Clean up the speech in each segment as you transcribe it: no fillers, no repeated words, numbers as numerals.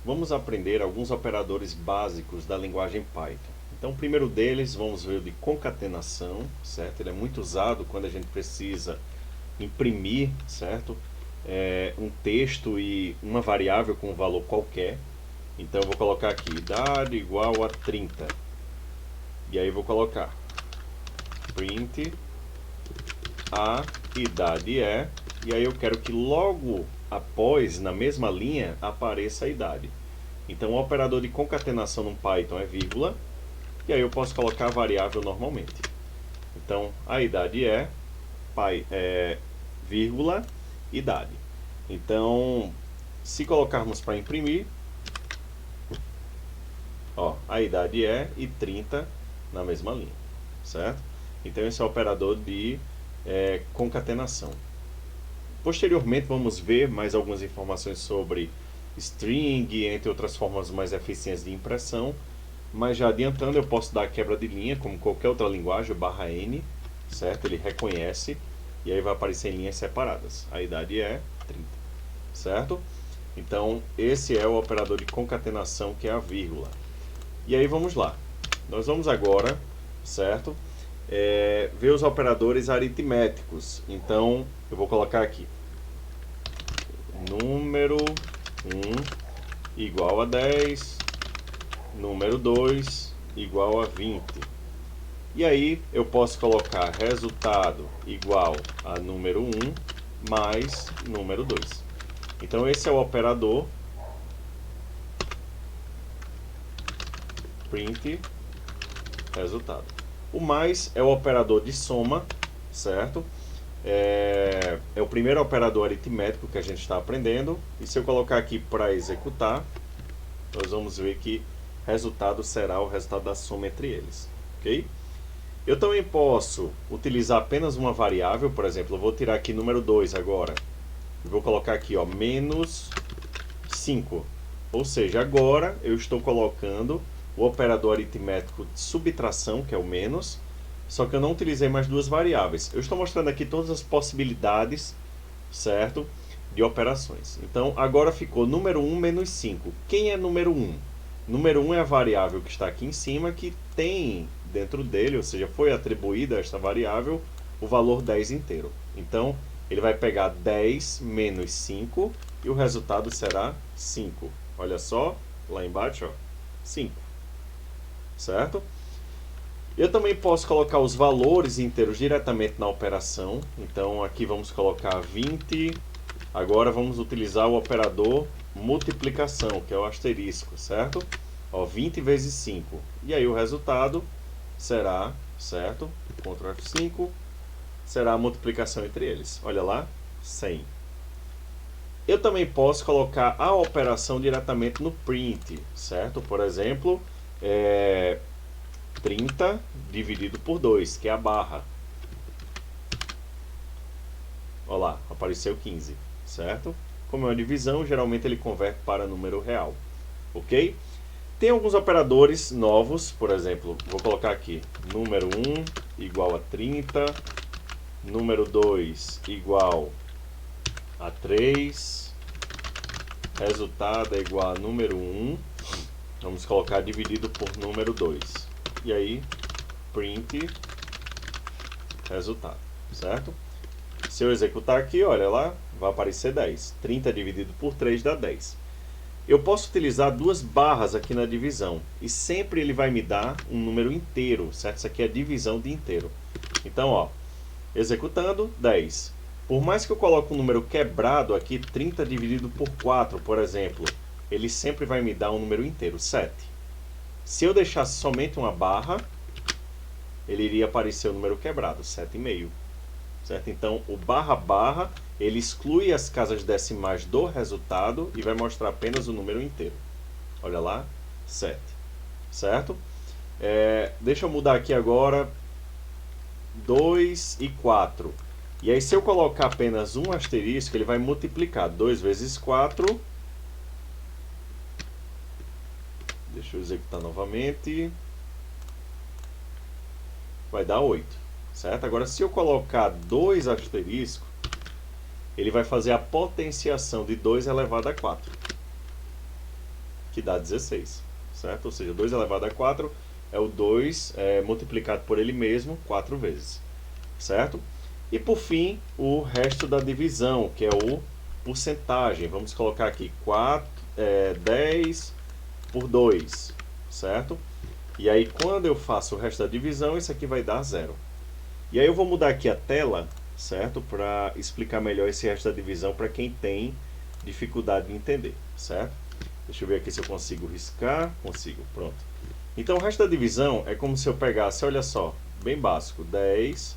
vamos aprender alguns operadores básicos da linguagem Python. Então, o primeiro deles, vamos ver o de concatenação, certo? Ele é muito usado quando a gente precisa imprimir, certo? Um texto e uma variável com um valor qualquer. Então, eu vou colocar aqui, idade igual a 30. E aí, vou colocar print a idade é, e aí eu quero que logo após, na mesma linha, apareça a idade. Então o operador de concatenação no Python é vírgula, e aí eu posso colocar a variável normalmente. Então a idade é, vírgula, idade. Então, se colocarmos para imprimir, ó, a idade é e 30 na mesma linha, certo? Então esse é o operador de concatenação. Posteriormente vamos ver mais algumas informações sobre string, entre outras formas mais eficientes de impressão, mas já adiantando, eu posso dar a quebra de linha como qualquer outra linguagem, o /n, certo? Ele reconhece e aí vai aparecer em linhas separadas. A idade é 30, certo? Então esse é o operador de concatenação, que é a vírgula. E aí vamos lá, nós vamos agora, certo? Ver os operadores aritméticos. Então eu vou colocar aqui número 1 igual a 10, número 2 igual a 20. E aí eu posso colocar resultado igual a número 1 mais número 2. Então esse é o operador print resultado. O mais é o operador de soma, certo? É o primeiro operador aritmético que a gente está aprendendo. E se eu colocar aqui para executar, nós vamos ver que resultado será o resultado da soma entre eles, ok? Eu também posso utilizar apenas uma variável, por exemplo, eu vou tirar aqui número 2 agora. E vou colocar aqui, ó, menos 5. Ou seja, agora eu estou colocando o operador aritmético de subtração, que é o menos, só que eu não utilizei mais duas variáveis. Eu estou mostrando aqui todas as possibilidades, certo, de operações. Então, agora ficou número 1 menos 5. Quem é número 1? Número 1 é a variável que está aqui em cima, que tem dentro dele, ou seja, foi atribuída a esta variável o valor 10 inteiro. Então, ele vai pegar 10 menos 5 e o resultado será 5. Olha só, lá embaixo, ó, 5. Certo? Eu também posso colocar os valores inteiros diretamente na operação. Então aqui vamos colocar 20. Agora vamos utilizar o operador multiplicação, que é o asterisco, certo? Ó, 20 vezes 5. E aí o resultado será, certo? Ctrl F5, será a multiplicação entre eles. Olha lá, 100. Eu também posso colocar a operação diretamente no print, certo? Por exemplo, 30 dividido por 2, que é a barra. Olha lá, apareceu 15, certo? Como é uma divisão, geralmente ele converte para número real, ok? Tem alguns operadores novos, por exemplo, vou colocar aqui, número 1 igual a 30, número 2 igual a 3, resultado é igual a número 1, vamos colocar dividido por número 2. E aí, print resultado, certo? Se eu executar aqui, olha lá, vai aparecer 10. 30 dividido por 3 dá 10. Eu posso utilizar duas barras aqui na divisão. E sempre ele vai me dar um número inteiro, certo? Isso aqui é divisão de inteiro. Então, ó, executando, 10. Por mais que eu coloque um número quebrado aqui, 30 dividido por 4, por exemplo, ele sempre vai me dar um número inteiro, 7. Se eu deixasse somente uma barra, ele iria aparecer o número quebrado, 7,5. Certo? Então, o barra barra, ele exclui as casas decimais do resultado e vai mostrar apenas o número inteiro. Olha lá, 7. Certo? Deixa eu mudar aqui agora 2 e 4. E aí, se eu colocar apenas um asterisco, ele vai multiplicar 2 vezes 4. Deixa eu executar novamente. Vai dar 8. Certo? Agora, se eu colocar 2 asteriscos, ele vai fazer a potenciação de 2 elevado a 4. que dá 16, certo? Ou seja, 2 elevado a 4 é o 2 multiplicado por ele mesmo 4 vezes, certo? E por fim, o resto da divisão, que é o porcentagem. Vamos colocar aqui 10 por 2, certo? E aí, quando eu faço o resto da divisão, isso aqui vai dar 0. E aí eu vou mudar aqui a tela, certo? Para explicar melhor esse resto da divisão para quem tem dificuldade de entender, certo? Deixa eu ver aqui se eu consigo riscar. Consigo, pronto. Então, o resto da divisão é como se eu pegasse, olha só, bem básico, 10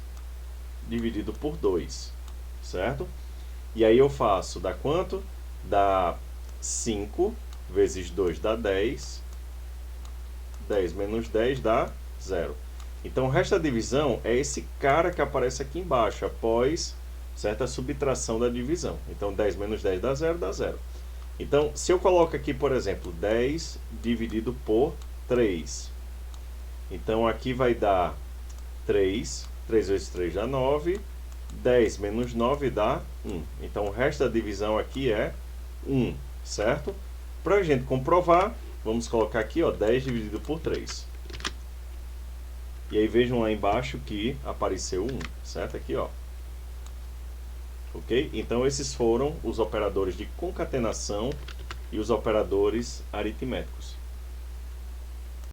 dividido por 2, certo? E aí eu faço, dá quanto? Dá 5 vezes 2 dá 10. 10 menos 10 dá 0. Então, o resto da divisão é esse cara que aparece aqui embaixo, após certa subtração da divisão. Então, 10 menos 10 dá 0, dá 0. Então, se eu coloco aqui, por exemplo, 10 dividido por 3. Então, aqui vai dar 3. 3 vezes 3 dá 9. 10 menos 9 dá 1. Então, o resto da divisão aqui é 1, certo? Para a gente comprovar, vamos colocar aqui, ó, 10 dividido por 3. E aí vejam lá embaixo que apareceu 1, certo? Aqui, ó. Ok? Então, esses foram os operadores de concatenação e os operadores aritméticos.